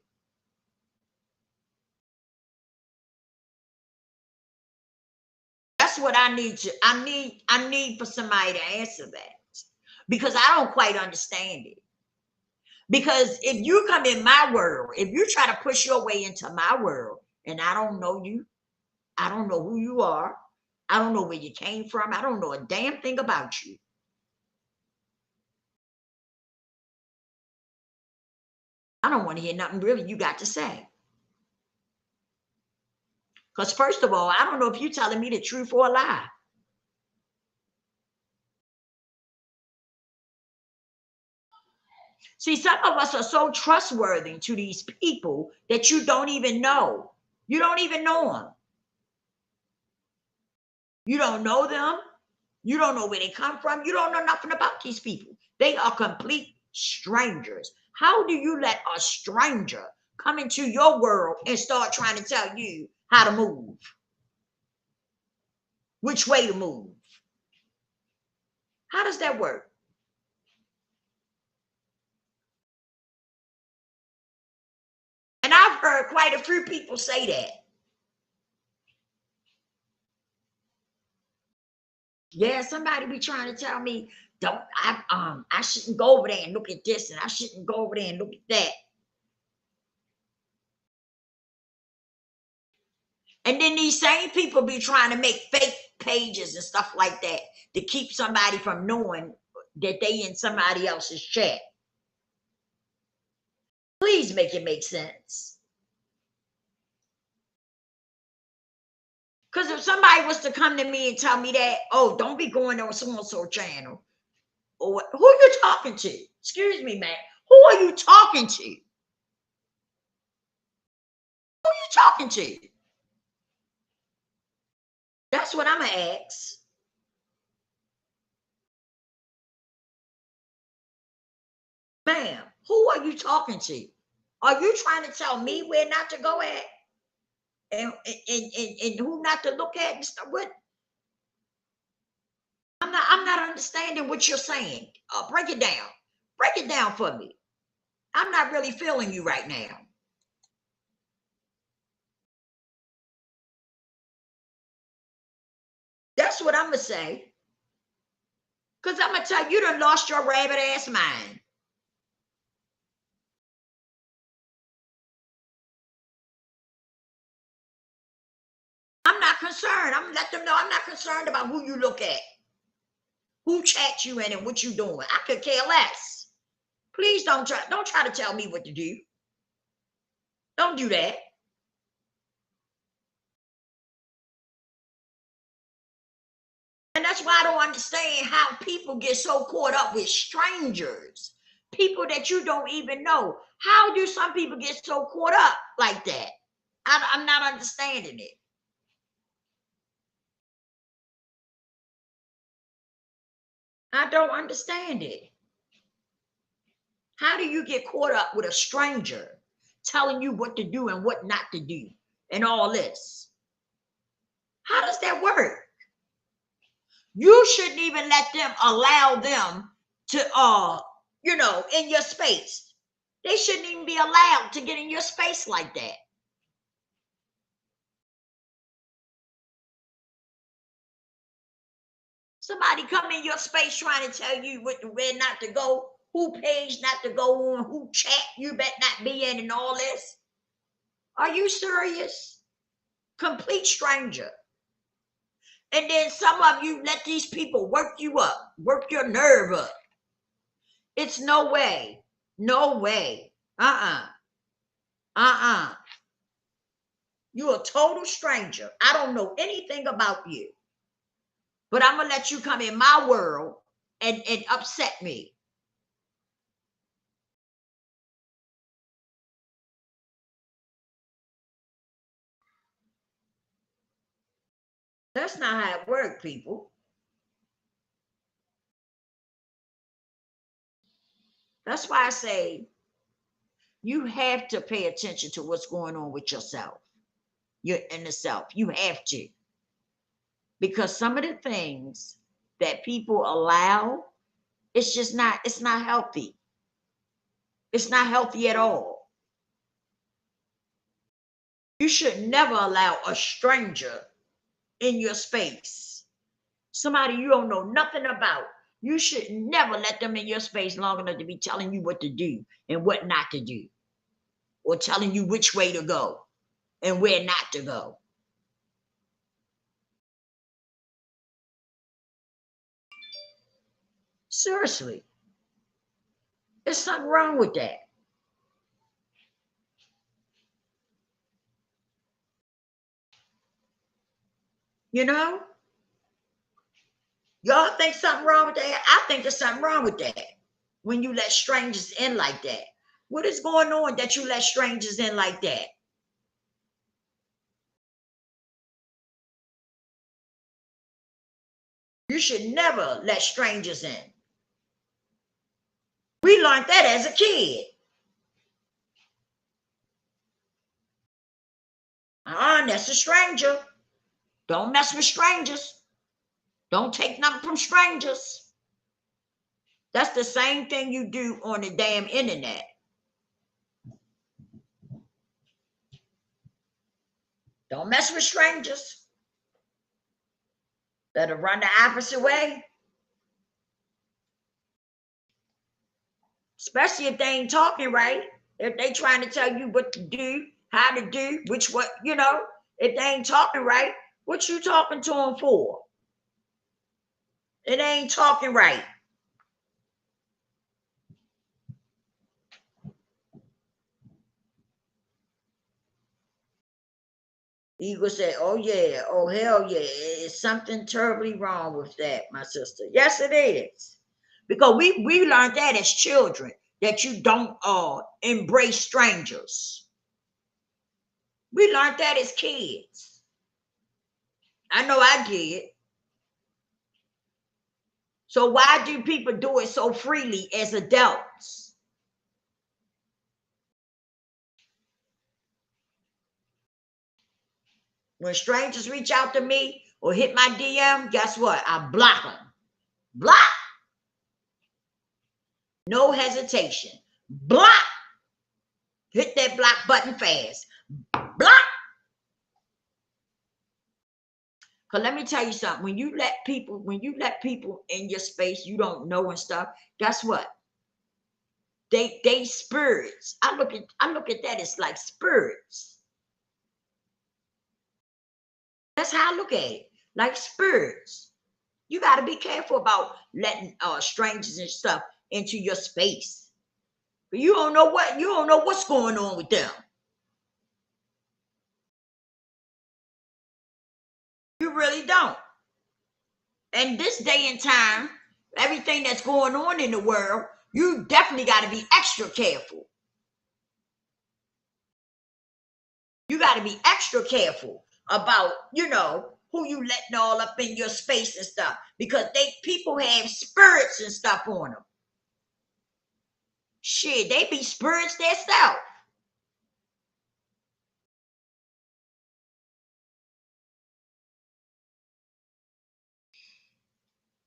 That's what I need for somebody to answer that, because I don't quite understand it. Because if you come in my world, if you try to push your way into my world and I don't know you, I don't know who you are, I don't know where you came from, I don't know a damn thing about you, I don't want to hear nothing really you got to say. Because first of all, I don't know if you're telling me the truth or a lie. See, some of us are so trustworthy to these people that you don't even know. You don't even know them. You don't know them. You don't know where they come from. You don't know nothing about these people. They are complete strangers. How do you let a stranger come into your world and start trying to tell you how to move? Which way to move? How does that work? And I've heard quite a few people say that. Yeah, somebody be trying to tell me, don't I shouldn't go over there and look at this, and I shouldn't go over there and look at that. And then these same people be trying to make fake pages and stuff like that to keep somebody from knowing that they in somebody else's chat. Please make it make sense. Because if somebody was to come to me and tell me that, oh, don't be going on so and so channel, or who are you talking to? Excuse me, man. Who are you talking to? Who are you talking to? That's what I'm gonna ask. Ma'am, who are you talking to? Are you trying to tell me where not to go at and who not to look at and stuff? What? I'm not understanding what you're saying. Break it down. Break it down for me. I'm not really feeling you right now. That's what I'm gonna say. Cause I'm gonna tell you, you done lost your rabbit ass mind. I'm not concerned. I'm gonna let them know I'm not concerned about who you look at, who chat you in, and what you doing. I could care less. Please don't try to tell me what to do. Don't do that. And that's why I don't understand how people get so caught up with strangers, people that you don't even know. How do some people get so caught up like that? I'm not understanding it. I don't understand it. How do you get caught up with a stranger telling you what to do and what not to do and all this? How does that work? You shouldn't even let them allow them to in your space. They shouldn't even be allowed to get in your space like that. Somebody come in your space trying to tell you where not to go, who page not to go on, who chat you bet not be in, and all this. Are you serious? Complete stranger. And then some of you let these people work you up, work your nerve up. It's no way. No way. You're a total stranger. I don't know anything about you. But I'm going to let you come in my world and upset me. That's not how it works, people. That's why I say you have to pay attention to what's going on with yourself, your inner self. You have to. Because some of the things that people allow, it's not healthy. It's not healthy at all. You should never allow a stranger in your space. Somebody you don't know nothing about. You should never let them in your space long enough to be telling you what to do and what not to do, or telling you which way to go and where not to go. Seriously, there's something wrong with that. You know? Y'all think something wrong with that? I think there's something wrong with that. When you let strangers in like that. What is going on that you let strangers in like that? You should never let strangers in. We learned that as a kid. That's a stranger. Don't mess with strangers. Don't take nothing from strangers. That's the same thing you do on the damn internet. Don't mess with strangers. Better run the opposite way. Especially if they ain't talking right. If they trying to tell you what to do, how to do, if they ain't talking right, what you talking to them for? It ain't talking right. Eagle said, oh yeah, oh hell yeah, it's something terribly wrong with that, my sister. Yes, it is. Because we learned that as children, that you don't embrace strangers. We learned that as kids. I know I did. So why do people do it so freely as adults? When strangers reach out to me or hit my DM, guess what? I block them. Block. No hesitation. Block. Hit that block button fast. Block. Because let me tell you something. When you let people in your space you don't know and stuff, guess what? They spirits. I look at that as like spirits. That's how I look at it. Like spirits. You got to be careful about letting strangers and stuff into your space. But you don't know what's going on with them. You really don't. And this day and time, everything that's going on in the world, you definitely got to be extra careful. You got to be extra careful about, Who you letting all up in your space and stuff? Because people have spirits and stuff on them. Shit, they be spirits themselves.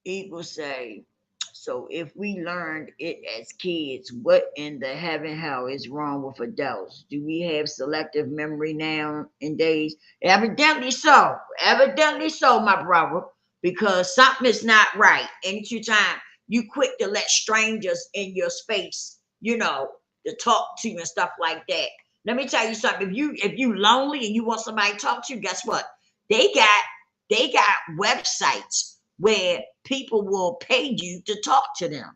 Eagle say, so if we learned it as kids, what in the heaven hell is wrong with adults? Do we have selective memory now in days? Evidently so. Evidently so, my brother. Because something is not right. Anytime you quick to let strangers in your space, to talk to you and stuff like that. Let me tell you something. If you lonely and you want somebody to talk to you, guess what? They got websites where people will pay you to talk to them.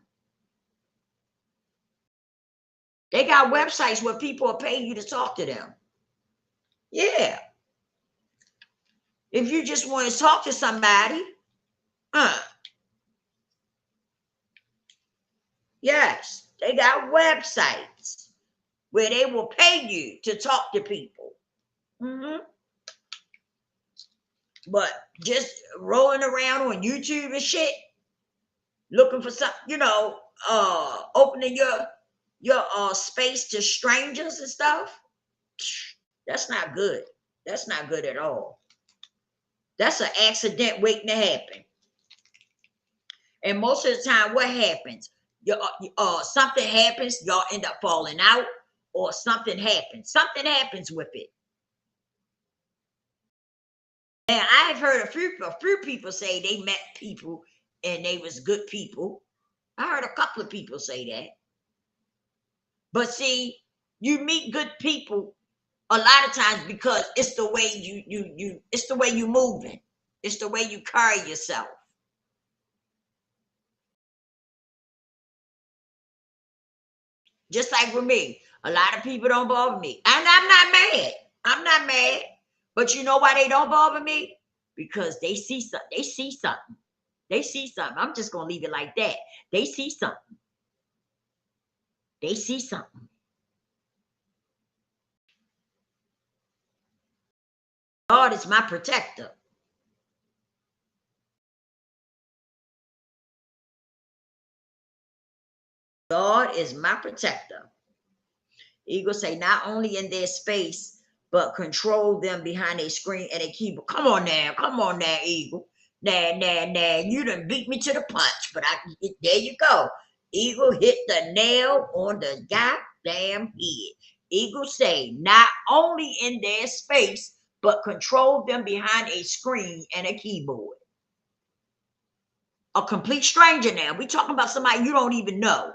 They got websites where people are paying you to talk to them. Yeah. If you just want to talk to somebody, yes, they got websites where they will pay you to talk to people. Mm-hmm. But just rolling around on YouTube and shit, looking for something, opening your space to strangers and stuff, that's not good. That's not good at all. That's an accident waiting to happen. And most of the time, what happens? Something happens, y'all end up falling out, or something happens. Something happens with it. And I've heard a few people say they met people and they was good people. I heard a couple of people say that. But see, you meet good people a lot of times because it's the way it's the way you moving. It's the way you carry yourself. Just like with me, a lot of people don't bother me. And I'm not mad. I'm not mad. But you know why they don't bother me? Because they see something. They see something. They see something. I'm just gonna leave it like that. They see something. They see something. God is my protector. God is my protector. Eagle say not only in their space, but control them behind a screen and a keyboard. Come on now, Eagle. Nah. You done beat me to the punch, but there you go. Eagle hit the nail on the goddamn head. Eagle say not only in their space, but control them behind a screen and a keyboard. A complete stranger now. We talking about somebody you don't even know.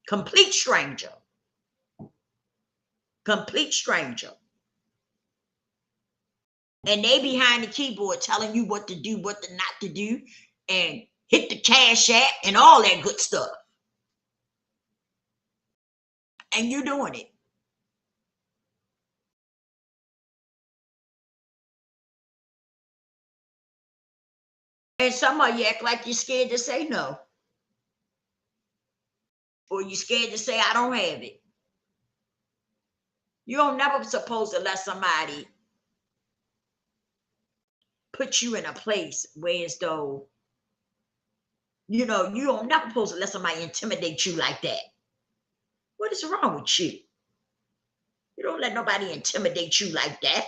Complete stranger. Complete stranger. And they behind the keyboard telling you what to do, what to not to do, and hit the cash app and all that good stuff. And you're doing it. And some of you act like you're scared to say no. Or you're scared to say, I don't have it. You don't never supposed to let somebody put you in a place where as though, you don't never supposed to let somebody intimidate you like that. What is wrong with you? You don't let nobody intimidate you like that.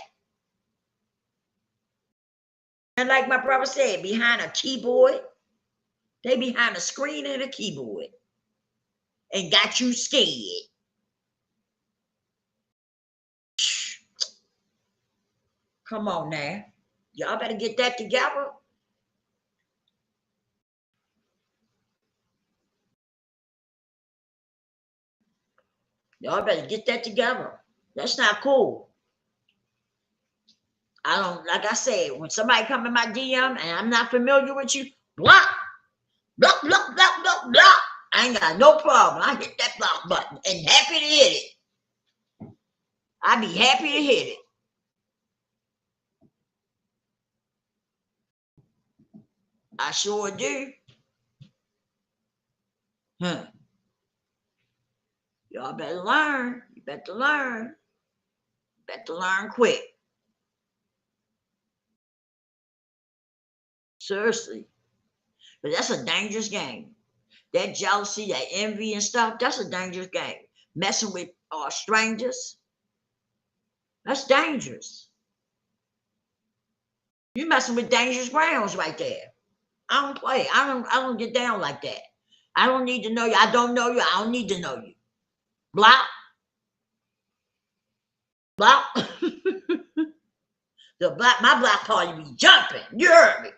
And like my brother said, behind a keyboard, they behind a screen and a keyboard and got you scared. Come on now. Y'all better get that together. Y'all better get that together. That's not cool. I don't, like I said, when somebody come in my DM and I'm not familiar with you, block, block, block, block, block, block. I ain't got no problem. I hit that block button and happy to hit it. I be happy to hit it. I sure do. Huh. Y'all better learn. You better learn. Better learn quick. Seriously. But that's a dangerous game. That jealousy, that envy and stuff, that's a dangerous game. Messing with strangers, that's dangerous. You messing with dangerous grounds right there. I don't play. I don't get down like that. I don't need to know you. I don't know you. I don't need to know you. Block. Block. My block party be jumping. You heard me.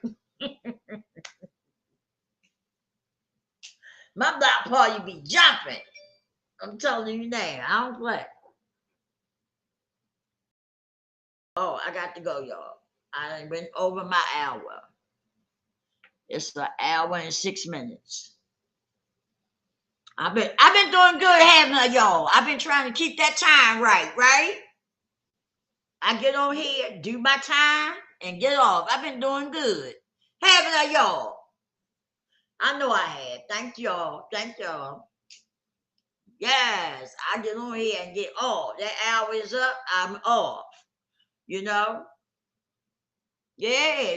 My block party be jumping. I'm telling you now. I don't play. Oh, I got to go, y'all. I done been over my hour. It's an hour and 6 minutes. I've been doing good having y'all. I've been trying to keep that time right? I get on here, do my time, and get off. I've been doing good. Having y'all. I know I have. Thank y'all. Thank y'all. Yes, I get on here and get off. That hour is up, I'm off. You know? Yeah,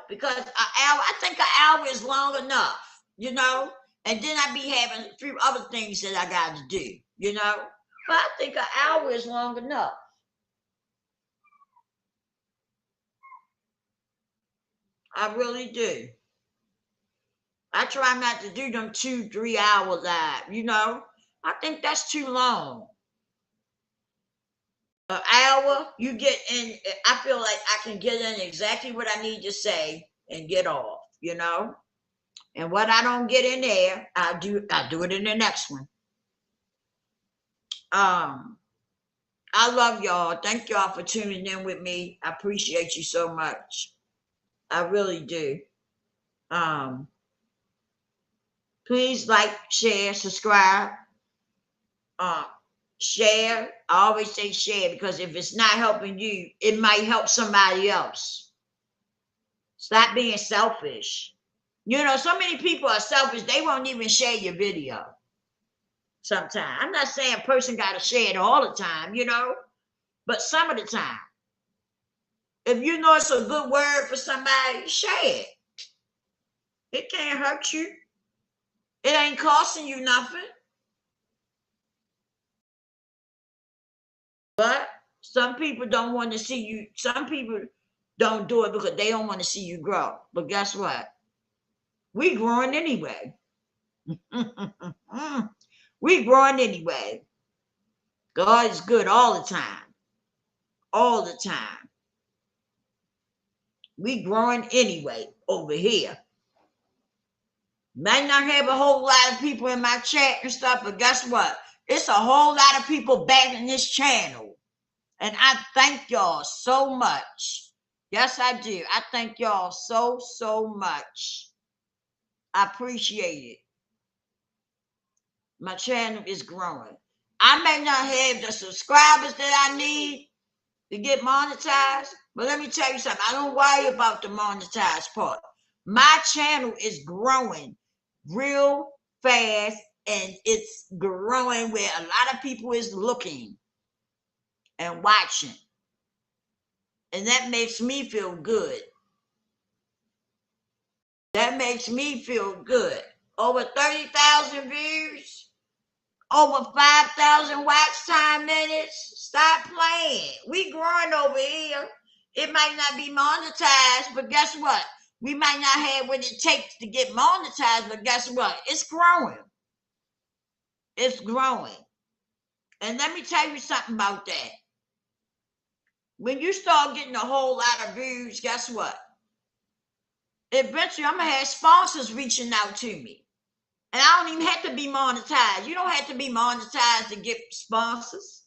because an hour, I think an hour is long enough, and then I be having a few other things that I got to do, but I think an hour is long enough. I really do. I try not to do them 2-3 hour live, I think that's too long. An hour, you get in, I feel like I can get in exactly what I need to say and get off, And what I don't get in there, I do it in the next one. I love y'all. Thank y'all for tuning in with me. I appreciate you so much. I really do. Please like, share, subscribe. Share. I always say share because if it's not helping you, it might help somebody else. Stop being selfish. So many people are selfish. They won't even share your video. Sometimes. I'm not saying a person got to share it all the time, but some of the time. If you know it's a good word for somebody, share it. It can't hurt you. It ain't costing you nothing. But some people don't want to see you. Some people don't do it because they don't want to see you grow. But guess what? We growing anyway. We growing anyway. God is good all the time. All the time. We growing anyway over here. Might not have a whole lot of people in my chat and stuff, but guess what? It's a whole lot of people backing this channel. And I thank y'all so much. Yes, I do. I thank y'all so much. I appreciate it. My channel is growing. I may not have the subscribers that I need to get monetized, but let me tell you something. I don't worry about the monetized part. My channel is growing real fast, and it's growing where a lot of people is looking and watching. And that makes me feel good. That makes me feel good. Over 30,000 views, over 5,000 watch time minutes. Stop playing. We growing over here. It might not be monetized, but guess what? We might not have what it takes to get monetized, but guess what? It's growing. It's growing. And let me tell you something about that. When you start getting a whole lot of views, guess what? Eventually, I'm going to have sponsors reaching out to me. And I don't even have to be monetized. You don't have to be monetized to get sponsors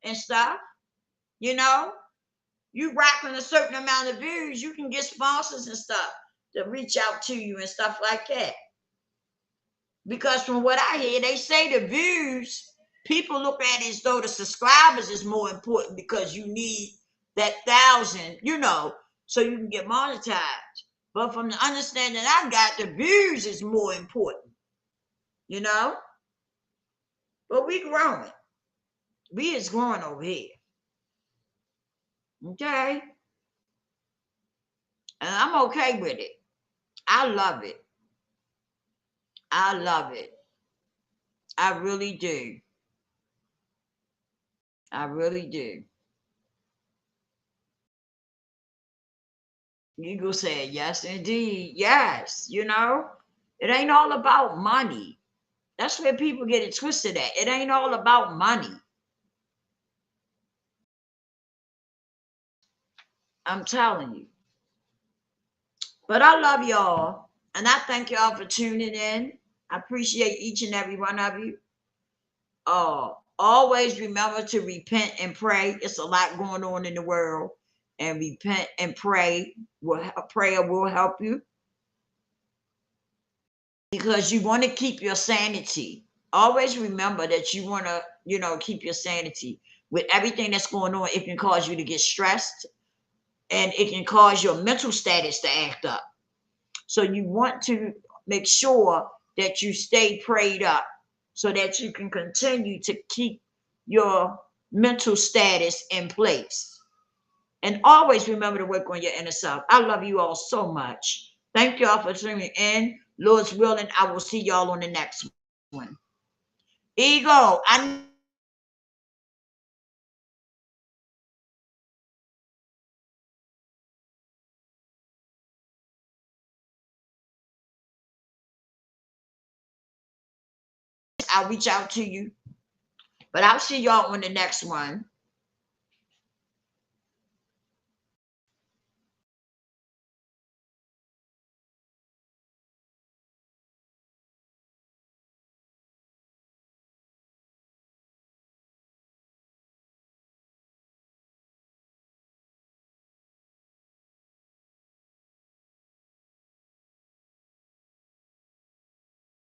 and stuff. You rocking a certain amount of views, you can get sponsors and stuff to reach out to you and stuff like that. Because from what I hear, they say the views, people look at it as though the subscribers is more important because you need that 1,000, so you can get monetized. But from the understanding I got, the views is more important. But we growing. We is growing over here. Okay? And I'm okay with it. I love it. I love it. I really do. I really do. Eagle said, yes, indeed. Yes. It ain't all about money. That's where people get it twisted at. It ain't all about money. I'm telling you. But I love y'all. And I thank y'all for tuning in. I appreciate each and every one of you. Always remember to repent and pray. It's a lot going on in the world. And repent and pray. Prayer will help you. Because you want to keep your sanity. Always remember that you want to, keep your sanity. With everything that's going on, it can cause you to get stressed and it can cause your mental status to act up. So you want to make sure that you stay prayed up so that you can continue to keep your mental status in place. And always remember to work on your inner self. I love you all so much. Thank y'all for tuning in. Lord's willing, I will see y'all on the next one. Ego, I I'll reach out to you. But I'll see y'all on the next one.